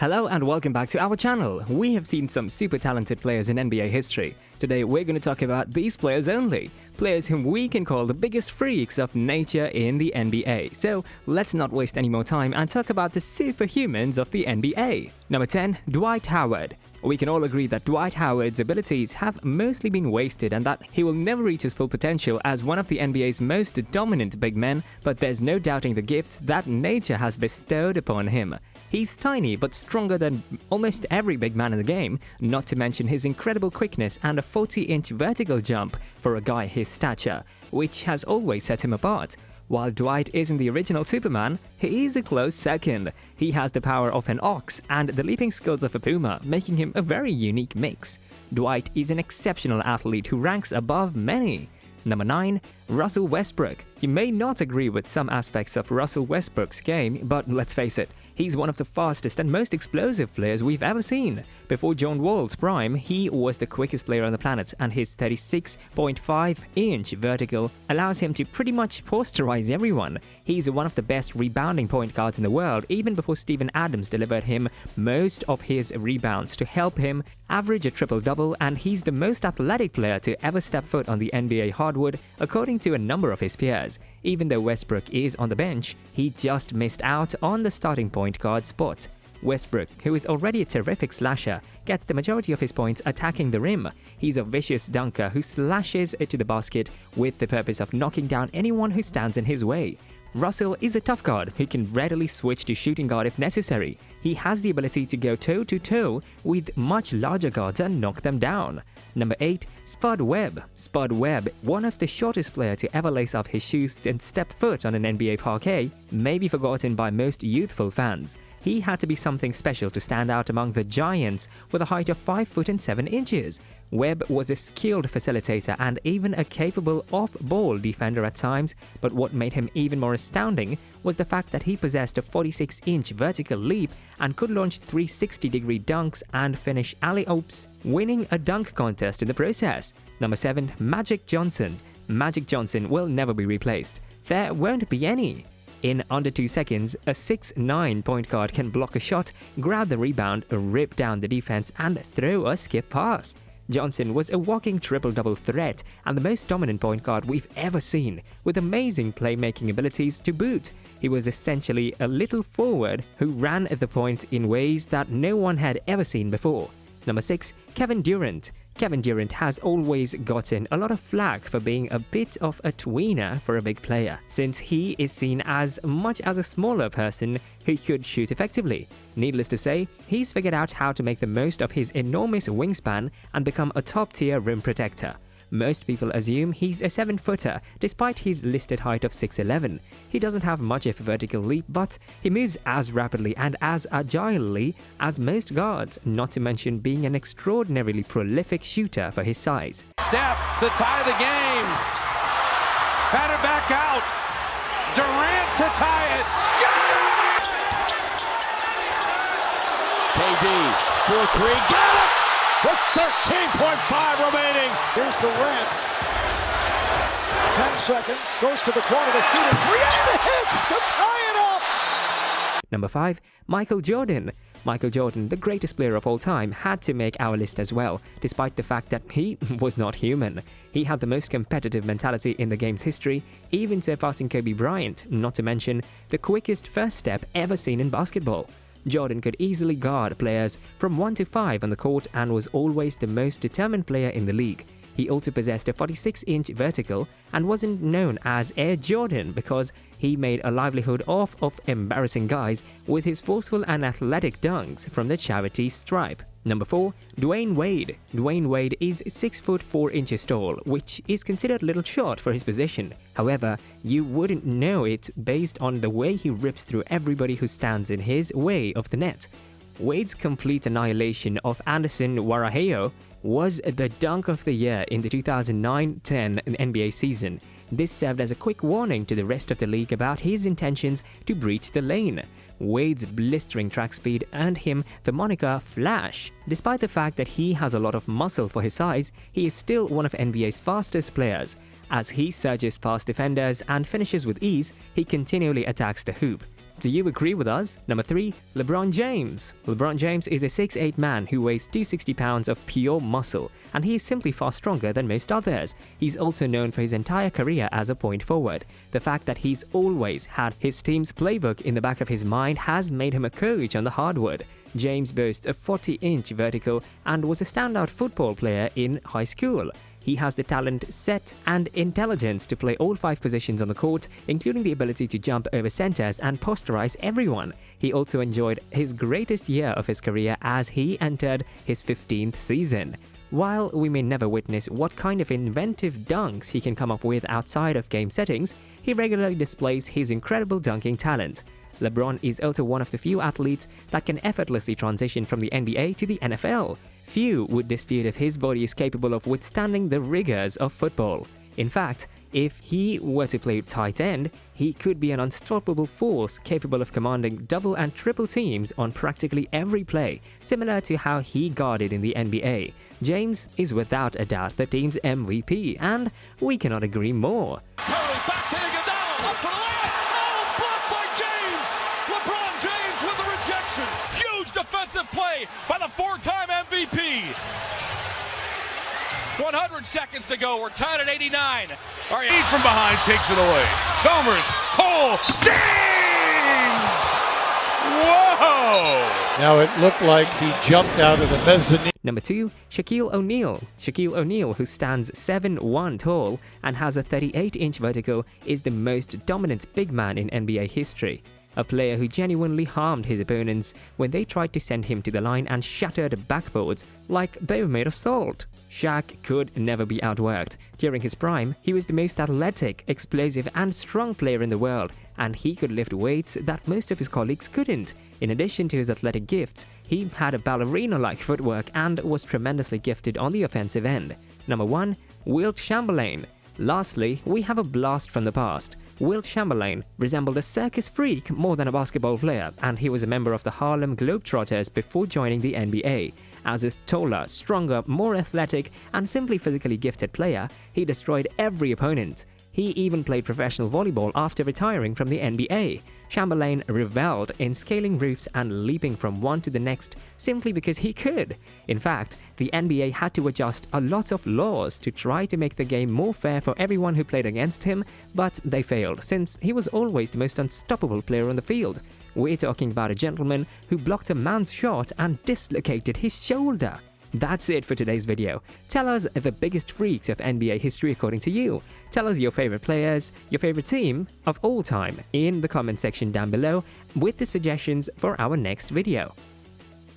Hello and welcome back to our channel. We have seen some super talented players in NBA history. Today we're going to talk about these players only. Players whom we can call the biggest freaks of nature in the NBA. So let's not waste any more time and talk about the superhumans of the NBA. Number 10. Dwight Howard. We can all agree that Dwight Howard's abilities have mostly been wasted and that he will never reach his full potential as one of the NBA's most dominant big men, but there's no doubting the gifts that nature has bestowed upon him. He's tiny but stronger than almost every big man in the game, not to mention his incredible quickness and a 40-inch vertical jump for a guy his stature, which has always set him apart. While Dwight isn't the original Superman, he is a close second. He has the power of an ox and the leaping skills of a puma, making him a very unique mix. Dwight is an exceptional athlete who ranks above many. Number 9. Russell Westbrook. You may not agree with some aspects of Russell Westbrook's game, but let's face it, he's one of the fastest and most explosive players we've ever seen. Before John Wall's prime, he was the quickest player on the planet, and his 36.5-inch vertical allows him to pretty much posterize everyone. He's one of the best rebounding point guards in the world, even before Steven Adams delivered him most of his rebounds to help him average a triple-double, and he's the most athletic player to ever step foot on the NBA hardwood, according to a number of his peers. Even though Westbrook is on the bench, he just missed out on the starting point guard spot. Westbrook, who is already a terrific slasher, gets the majority of his points attacking the rim. He's a vicious dunker who slashes to the basket with the purpose of knocking down anyone who stands in his way. Russell is a tough guard who can readily switch to shooting guard if necessary. He has the ability to go toe-to-toe with much larger guards and knock them down. Number 8. Spud Webb. Spud Webb, one of the shortest players to ever lace up his shoes and step foot on an NBA parquet, may be forgotten by most youthful fans. He had to be something special to stand out among the giants with a height of 5 foot and 7 inches. Webb was a skilled facilitator and even a capable off-ball defender at times, but what made him even more astounding was the fact that he possessed a 46-inch vertical leap and could launch 360-degree dunks and finish alley-oops, winning a dunk contest in the process. Number 7. Magic Johnson. Magic Johnson will never be replaced. There won't be any. In under 2 seconds, a 6'9" point guard can block a shot, grab the rebound, rip down the defense, and throw a skip pass. Johnson was a walking triple-double threat and the most dominant point guard we've ever seen, with amazing playmaking abilities to boot. He was essentially a little forward who ran the point in ways that no one had ever seen before. Number 6. Kevin Durant. Kevin Durant has always gotten a lot of flack for being a bit of a tweener for a big player, since he is seen as much as a smaller person who could shoot effectively. Needless to say, he's figured out how to make the most of his enormous wingspan and become a top-tier rim protector. Most people assume he's a 7-footer, despite his listed height of 6'11". He doesn't have much of a vertical leap, but he moves as rapidly and as agilely as most guards, not to mention being an extraordinarily prolific shooter for his size. Steph to tie the game. Batter back out. Durant to tie it. KD for 3. Got it! With 13.5 remaining. Here's Durant. 10 seconds. Goes to the corner to shoot it. 3 and hits to tie it up. Number 5. Michael Jordan. Michael Jordan, the greatest player of all time, had to make our list as well, despite the fact that he was not human. He had the most competitive mentality in the game's history, even surpassing Kobe Bryant, not to mention the quickest first step ever seen in basketball. Jordan could easily guard players from 1 to 5 on the court and was always the most determined player in the league. He also possessed a 46-inch vertical and wasn't known as Air Jordan because he made a livelihood off of embarrassing guys with his forceful and athletic dunks from the charity stripe. Number 4. Dwayne Wade. Dwayne Wade is 6 foot 4 inches tall, which is considered a little short for his position. However, you wouldn't know it based on the way he rips through everybody who stands in his way of the net. Wade's complete annihilation of Anderson Varejao was the dunk of the year in the 2009-10 NBA season. This served as a quick warning to the rest of the league about his intentions to breach the lane. Wade's blistering track speed earned him the moniker Flash. Despite the fact that he has a lot of muscle for his size, he is still one of NBA's fastest players. As he surges past defenders and finishes with ease, he continually attacks the hoop. Do you agree with us? Number 3. LeBron James. LeBron James is a 6'8" man who weighs 260 pounds of pure muscle, and he is simply far stronger than most others. He's also known for his entire career as a point forward. The fact that he's always had his team's playbook in the back of his mind has made him a coach on the hardwood. James boasts a 40-inch vertical and was a standout football player in high school. He has the talent, set, and intelligence to play all 5 positions on the court, including the ability to jump over centers and posterize everyone. He also enjoyed his greatest year of his career as he entered his 15th season. While we may never witness what kind of inventive dunks he can come up with outside of game settings, he regularly displays his incredible dunking talent. LeBron is also one of the few athletes that can effortlessly transition from the NBA to the NFL. Few would dispute if his body is capable of withstanding the rigors of football. In fact, if he were to play tight end, he could be an unstoppable force capable of commanding double and triple teams on practically every play, similar to how he guarded in the NBA. James is without a doubt the team's MVP, and we cannot agree more. Defensive play by the 4-time MVP. 100 seconds to go. We're tied at 89. All right. Lead from behind takes it away. Chalmers, Cole, James! Whoa! Now it looked like he jumped out of the mezzanine. Number 2. Shaquille O'Neal. Shaquille O'Neal, who stands 7'1" tall and has a 38-inch vertical, is the most dominant big man in NBA history. A player who genuinely harmed his opponents when they tried to send him to the line and shattered backboards like they were made of salt. Shaq could never be outworked. During his prime, he was the most athletic, explosive, and strong player in the world, and he could lift weights that most of his colleagues couldn't. In addition to his athletic gifts, he had a ballerina-like footwork and was tremendously gifted on the offensive end. Number 1. Wilt Chamberlain. Lastly, we have a blast from the past. Wilt Chamberlain resembled a circus freak more than a basketball player, and he was a member of the Harlem Globetrotters before joining the NBA. As a taller, stronger, more athletic, and simply physically gifted player, he destroyed every opponent. He even played professional volleyball after retiring from the NBA. Chamberlain reveled in scaling roofs and leaping from one to the next simply because he could. In fact, the NBA had to adjust a lot of laws to try to make the game more fair for everyone who played against him, but they failed since he was always the most unstoppable player on the field. We're talking about a gentleman who blocked a man's shot and dislocated his shoulder. That's it for today's video. Tell us the biggest freaks of NBA history according to you. Tell us your favorite players, your favorite team of all time in the comment section down below with the suggestions for our next video.